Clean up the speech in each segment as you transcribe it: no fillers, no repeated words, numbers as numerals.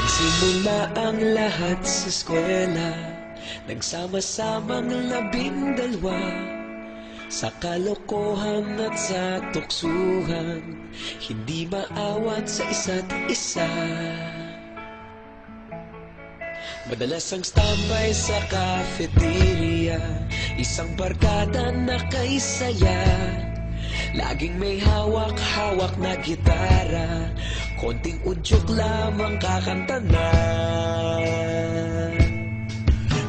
Nagsimula ang lahat sa eskwela, nagsama-samang 12 sa kalokohan at sa tuksuhan, hindi maawat sa isa't isa. Madalas ang standby sa cafeteria, isang barkada na kay saya. Laging may hawak-hawak na gitara, konting udyok lamang kakanta na.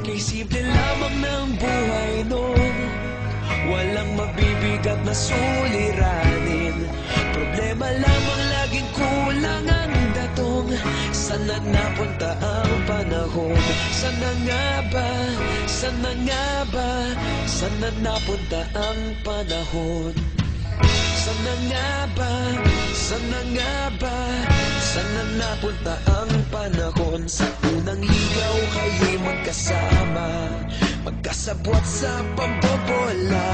Kay simple lamang ng buhay noon, walang mabibigat na suliranin. Problema lamang laging kulang ang datong. Sana napunta ang panahon? Sana nga ba? Sana nga ba? Sana napunta ang panahon? Sana nga ba? Sana nga ba? Sana napunta ang panahon? Sa unang ligaw kayo'y magkasama, magkasabwat sa pambobola.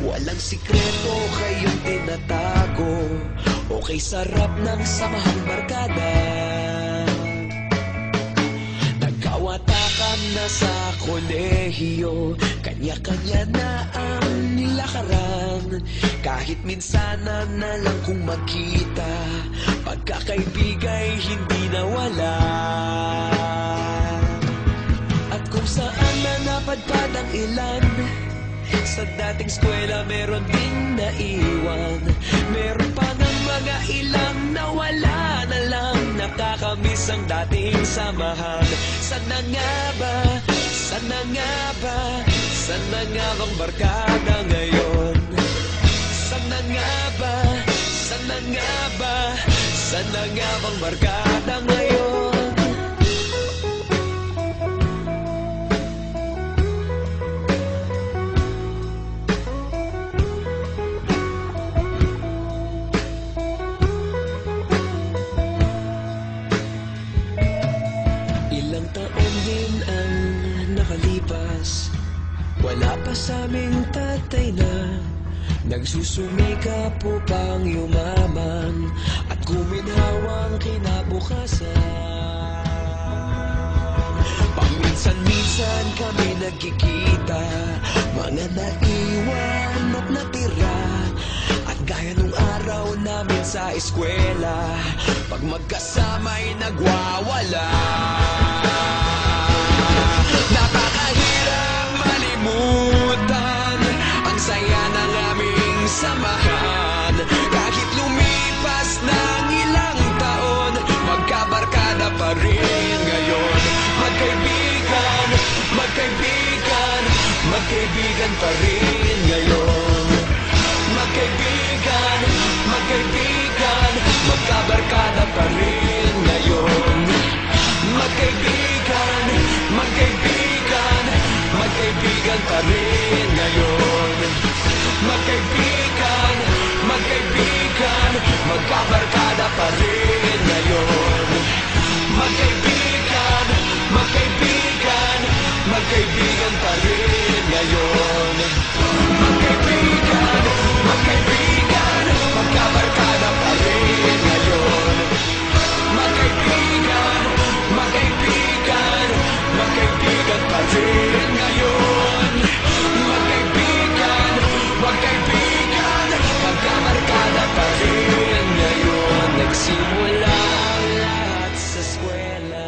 Walang sikreto kayong tinatago, okay sarap ng samahang barkada. Nagkawatakan na sa kolehiyo, kanya-kanya na ang nilakaran. Kahit minsanan na lang kung magkita, pagkakaibigay hindi nawala. At kung saan na napadpad ang ilan, sa dating eskwela meron ding naiwan. Meron pa ng mga ilang nawala na lang, nakakamiss ang dating samahan. Sana nga ba? Sana nga ba? Sana nga bang barkada ngayon? Sana nga ba? Sana nga ba? Sana nga bang barkada ngayon? Ilang taon din ang nakalipas, wala pa sa aming tatay na nagsusumikap upang yumaman at guminhawang kinabukasan. Paminsan-minsan kami nagkikita, mga naiwan at natira. At gaya nung araw namin sa eskwela, pag magkasama'y nagwawala. Napakahirap malimutan ang saya ng aming samahan. Kahit lumipas ng ilang taon, magkabarkada pa rin ngayon. Magkaibigan, magkaibigan, magkaibigan pa rin ngayon. Magkaibigan, magkaibigan, magkabarkada pa rin ngayon. Magkaibigan, magkaibigan, magkaibigan pa rin ngayon. Magkaibigan, magkaibigan, magkabarkada pa rin ngayon. Magkaibigan, magkaibigan, magkaibigan pa rin ngayon. Magkaibigan, magkaibigan, magkabarkada pa rin ngayon. Magkaibigan, magkaibigan, magkaibigan pa rin ngayon. Magkaibigan, magkaibigan, magkabarkada pa rin ngayon. Nagsimula ang lahat sa eskwela.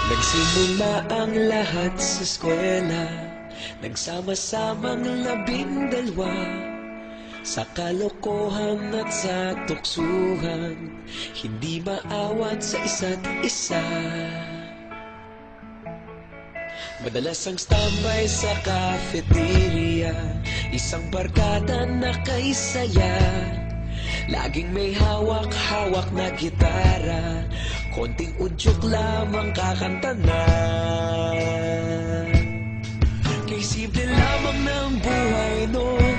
Nagsimula ang lahat sa eskwela, nagsama-samang 12 sa kalokohan at sa tuksuhan, hindi maawat sa isa't isa. Madalas ang standby sa cafeteria, isang barkada na kay saya. Laging may hawak-hawak na gitara, konting udyok lamang kakanta na. Kay simple lamang ng buhay noon,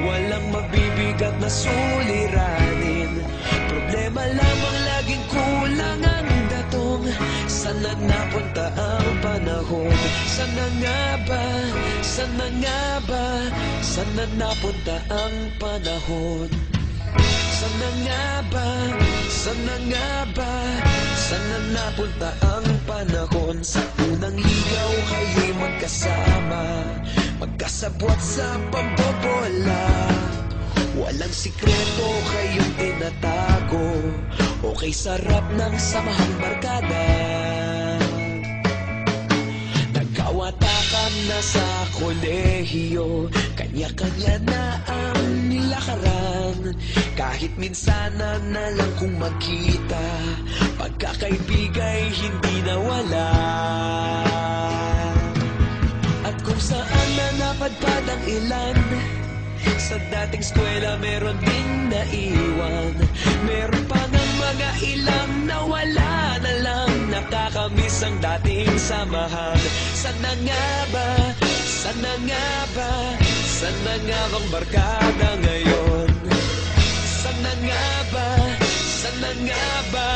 walang mabibigat na suliranin. Problema lamang laging kulang ang datong. Sana napunta ang panahon? Sana nga ba? Sana nga ba? Sana napunta ang panahon? Sana nga ba? Sana nga ba? Sana napunta ang panahon? Sa unang ligaw kayo'y magkasama, magkasabwat sa pambobola. Walang sikreto kayong tinatago, okay sarap ng samahang barkada. Nagkawatakan na sa kolehiyo, kanya-kanya na ang nilakaran. Kahit minsanan na lang kung magkita, pagkakaibigay hindi nawala. At kung saan na napadpad ang ilan, sa dating eskwela meron ding naiwan. Meron pa ng mga ilang nawala na lang, nakakamiss ang dating samahan. Sana nga ba? Sana nga ba? Sana nga bang barkada ngayon? Sana nga ba? Sana nga ba?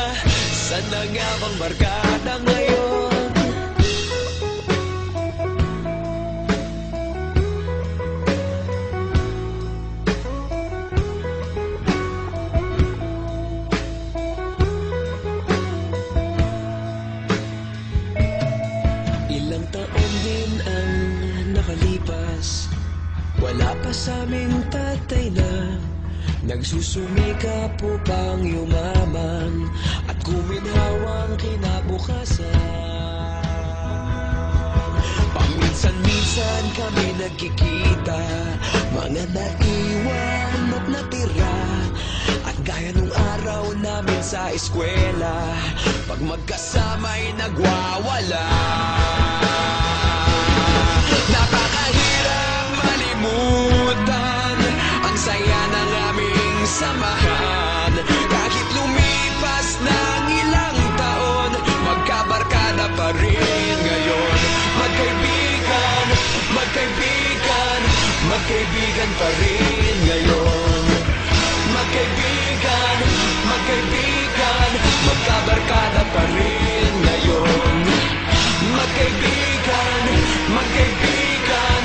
Sana nga bang barkada ngayon? Ilang taon din ang nakalipas, wala pa sa aming tatay na nagsusumikap upang yumaman at kuminhawang kinabukasan. Paminsan-minsan kami nagkikita, mga naiwan at natira, at gaya nung araw namin sa eskwela, pag magkasama'y nagwawala. Napakahirap malimutan ang saya ng aming samahan. Kahit lumipas ng ilang taon, magkabarkada pa rin ngayon. Magkaibigan, magkaibigan, magkaibigan pa rin ngayon. Magkaibigan, magkaibigan, magkabarkada pa rin ngayon. Magkaibigan, magkaibigan,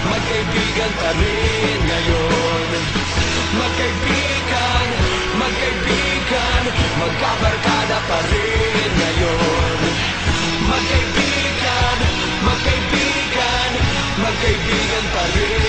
magkaibigan pa rin ngayon. Magkaibigan, magkaibigan, magkabarkada pa rin ngayon. Magkaibigan, magkaibigan, magkaibigan pa rin